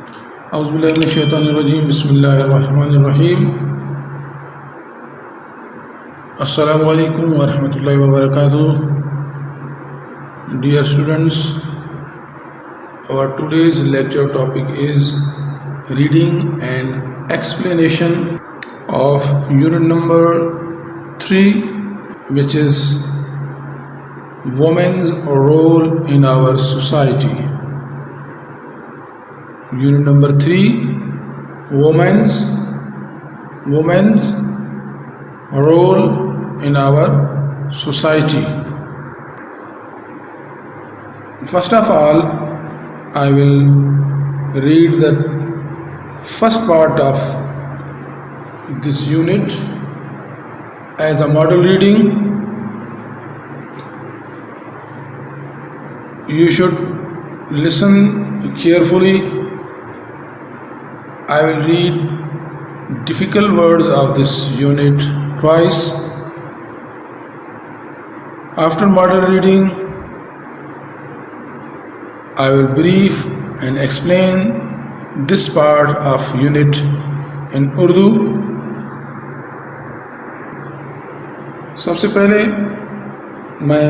اعوذ باللہ من الشیطان الرجیم، بسم اللہ الرحمن الرحیم۔ السلام علیکم ورحمۃ اللہ وبرکاتہ۔ Dear students, our today's lecture topic is reading and explanation of unit number 3, which is women's role in our society. Unit number 3, women's role in our society. First of all, I will read the first part of this unit as a model reading. You should listen carefully. I will read difficult words of this unit twice. After model reading, I will brief and explain this part of unit in Urdu. سب سے پہلے میں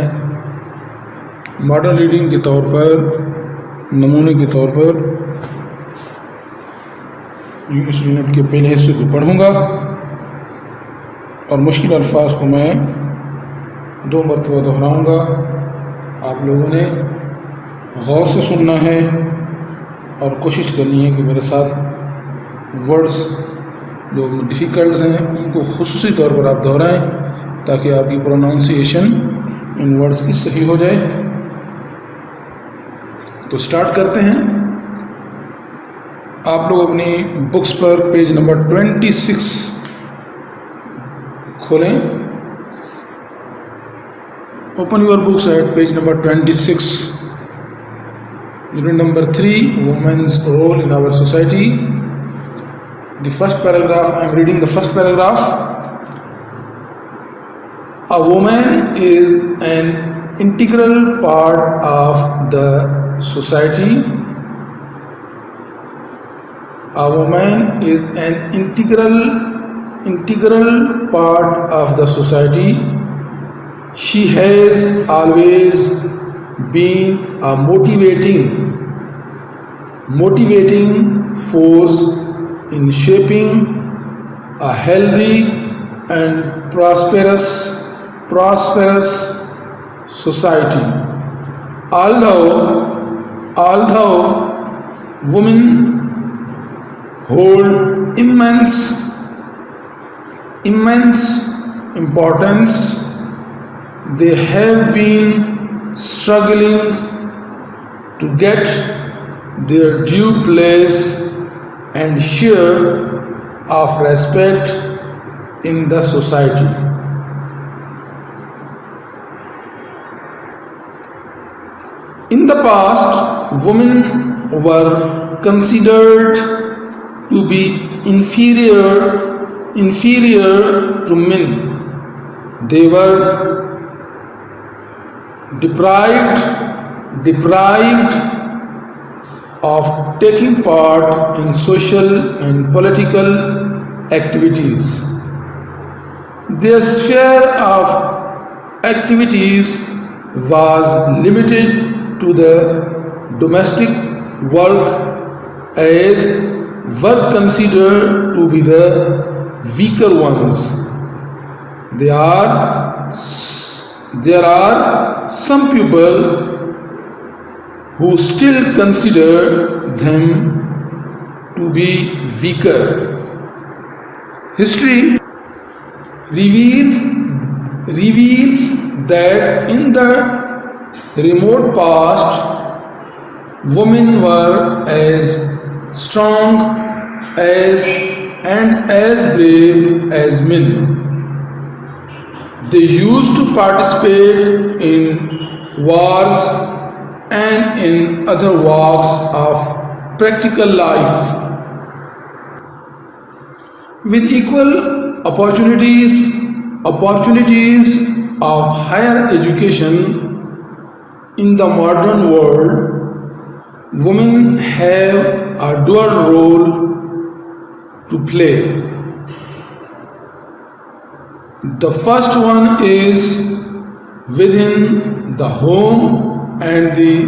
model reading کے طور پر، نمونے کے طور پر اس unit کے پہلے حصے کو پڑھوں گا اور مشکل الفاظ کو میں 2 مرتبہ دہراؤں گا۔ آپ لوگوں نے غور سے سننا ہے اور کوشش کرنی ہے کہ میرے ساتھ ورڈز جو ڈیفیکلٹس ہیں ان کو خصوصی طور پر آپ دہرائیں تاکہ آپ کی پروناؤنسیشن ان ورڈز کی صحیح ہو جائے۔ تو سٹارٹ کرتے ہیں۔ آپ لوگ اپنی بکس پر پیج نمبر 26 کھولیں۔ Open your books at page number 26. Unit number 3, women's role in our society. The first paragraph, I am reading the first paragraph. A woman is an integral part of the society. A woman is an integral part of the society. She has always been a motivating force in shaping a healthy and prosperous society. Although women hold immense importance, they have been struggling to get their due place and share of respect in the society. In the past, women were considered to be inferior to men. They were deprived of taking part in social and political activities. Their sphere of activities was limited to the domestic work, as were considered to be the weaker ones. There are some people who still consider them to be weaker. History reveals that in the remote past, women were as strong and as brave as men. They used to participate in wars and in other walks of practical life. With equal opportunities of higher education in the modern world, women have a dual role to play. The first one is within the home and the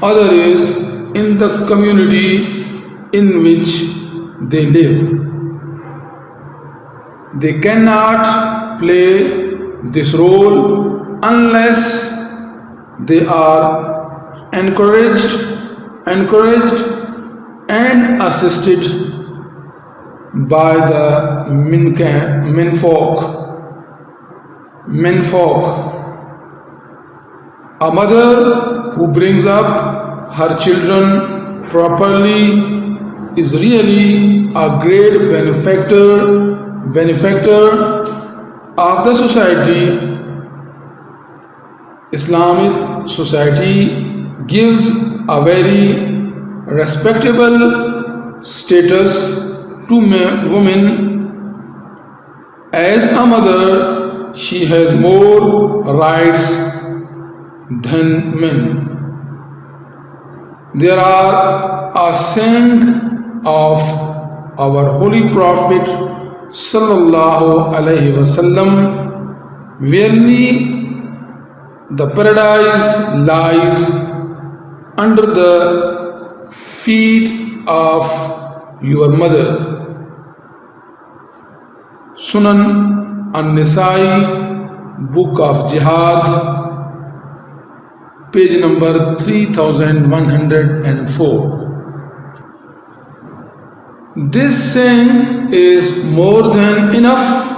other is in the community in which they live. They cannot play this role unless they are encouraged and assisted by the menfolk. A mother who brings up her children properly is really a great benefactor of the society. Islamic society gives a very respectable status to women. As a mother, she has more rights than men. There are a saying of our Holy Prophet sallallahu alaihi wasallam, verily the paradise lies under the feet of your mother. Sunan An-Nisai, Book of Jihad, page number 3104. This saying is more than enough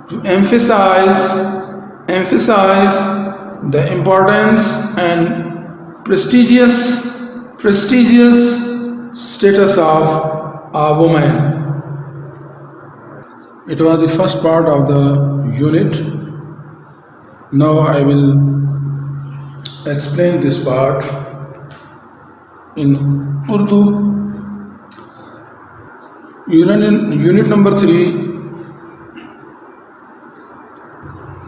to emphasize the importance and prestigious status of a woman. It was the first part of the unit. Now I will explain this part in Urdu. Unit number 3,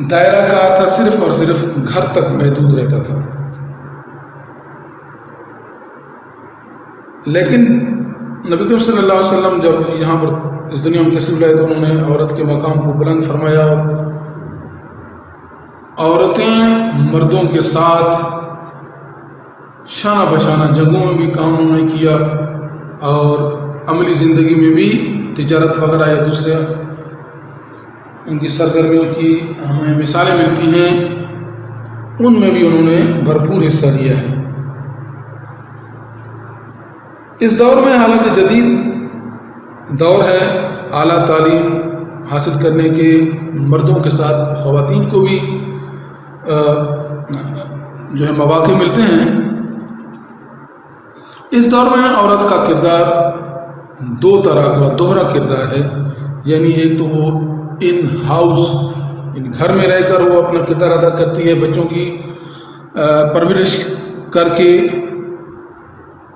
دائرہ کار تھا، صرف اور صرف گھر تک محدود رہتا تھا. لیکن نبی کریم صلی اللہ علیہ وسلم جب یہاں پر اس دنیا میں تشریف لائے تو انہوں نے عورت کے مقام کو بلند فرمایا. عورتیں مردوں کے ساتھ شانہ بشانہ جنگوں میں بھی کام انہوں نے کیا، اور عملی زندگی میں بھی تجارت وغیرہ یا دوسرے ان کی سرگرمیوں کی ہمیں مثالیں ملتی ہیں، ان میں بھی انہوں نے بھرپور حصہ لیا ہے. اس دور میں حالانکہ جدید دور ہے، اعلیٰ تعلیم حاصل کرنے کے مردوں کے ساتھ خواتین کو بھی جو ہے مواقع ملتے ہیں. اس دور میں عورت کا کردار دو طرح کا دوہرا کردار ہے. یعنی ایک تو وہ ان ہاؤس، گھر میں رہ کر وہ اپنا کردار ادا کرتی ہے، بچوں کی پرورش کر کے،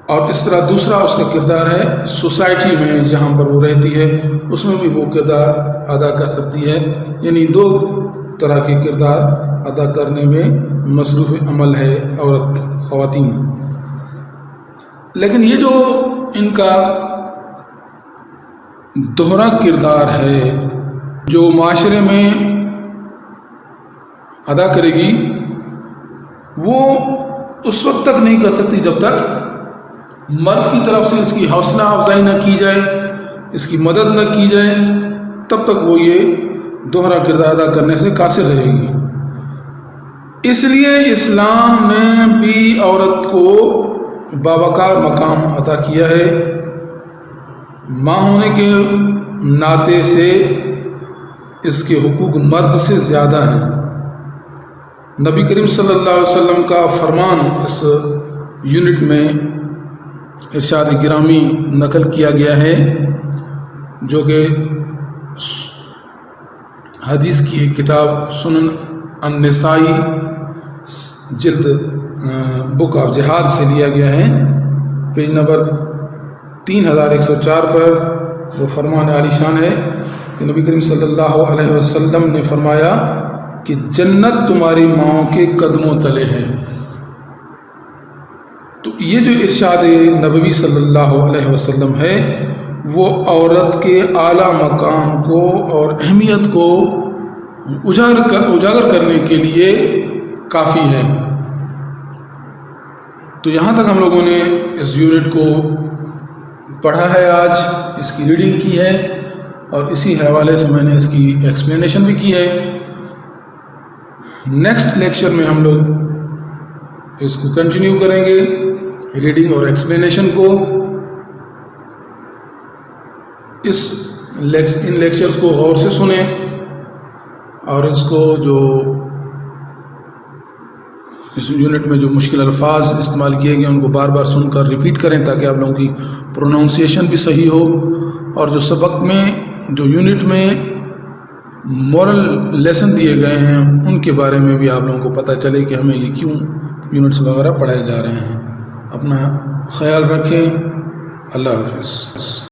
اور اس طرح دوسرا اس کا کردار ہے سوسائٹی میں جہاں پر وہ رہتی ہے، اس میں بھی وہ کردار ادا کر سکتی ہے. یعنی دو طرح کے کردار ادا کرنے میں مصروف عمل ہے عورت، خواتین. لیکن یہ جو ان کا دوہرا کردار ہے جو معاشرے میں ادا کرے گی، وہ اس وقت تک نہیں کر سکتی جب تک مرد کی طرف سے اس کی حوصلہ افزائی نہ کی جائے، اس کی مدد نہ کی جائے، تب تک وہ یہ دوہرا کردار ادا کرنے سے قاصر رہے گی. اس لیے اسلام نے بھی عورت کو باوقار مقام عطا کیا ہے. ماں ہونے کے ناطے سے اس کے حقوق مرد سے زیادہ ہیں. نبی کریم صلی اللہ علیہ وسلم کا فرمان اس یونٹ میں ارشاد گرامی نقل کیا گیا ہے، جو کہ حدیث کی ایک کتاب سنن النسائی جلد بک آف جہاد سے لیا گیا ہے. پیج نمبر 3104 پر وہ فرمان عالی شان ہے کہ نبی کریم صلی اللہ علیہ وسلم نے فرمایا کہ جنت تمہاری ماؤں کے قدموں تلے ہے. تو یہ جو ارشاد نبوی صلی اللہ علیہ وسلم ہے وہ عورت کے اعلیٰ مقام کو اور اہمیت کو اجاگر کرنے کے لیے کافی ہے. تو یہاں تک ہم لوگوں نے اس یونٹ کو پڑھا ہے، آج اس کی ریڈنگ کی ہے، اور اسی حوالے سے میں نے اس کی ایکسپلینیشن بھی کی ہے. نیکسٹ لیکچر میں ہم لوگ اس کو کنٹینیو کریں گے، ریڈنگ اور ایکسپلینیشن کو. ان لیکچرز کو غور سے سنیں، اور اس کو جو اس یونٹ میں جو مشکل الفاظ استعمال کیے گئے ان کو بار بار سن کر ریپیٹ کریں تاکہ آپ لوگوں کی پروناؤنسیشن بھی صحیح ہو، اور جو سبق میں جو یونٹ میں مورل لیسن دیے گئے ہیں ان کے بارے میں بھی آپ لوگوں کو پتہ چلے کہ ہمیں یہ کیوں یونٹس وغیرہ پڑھائے جا رہے ہیں. اپنا خیال رکھیں. اللہ حافظ.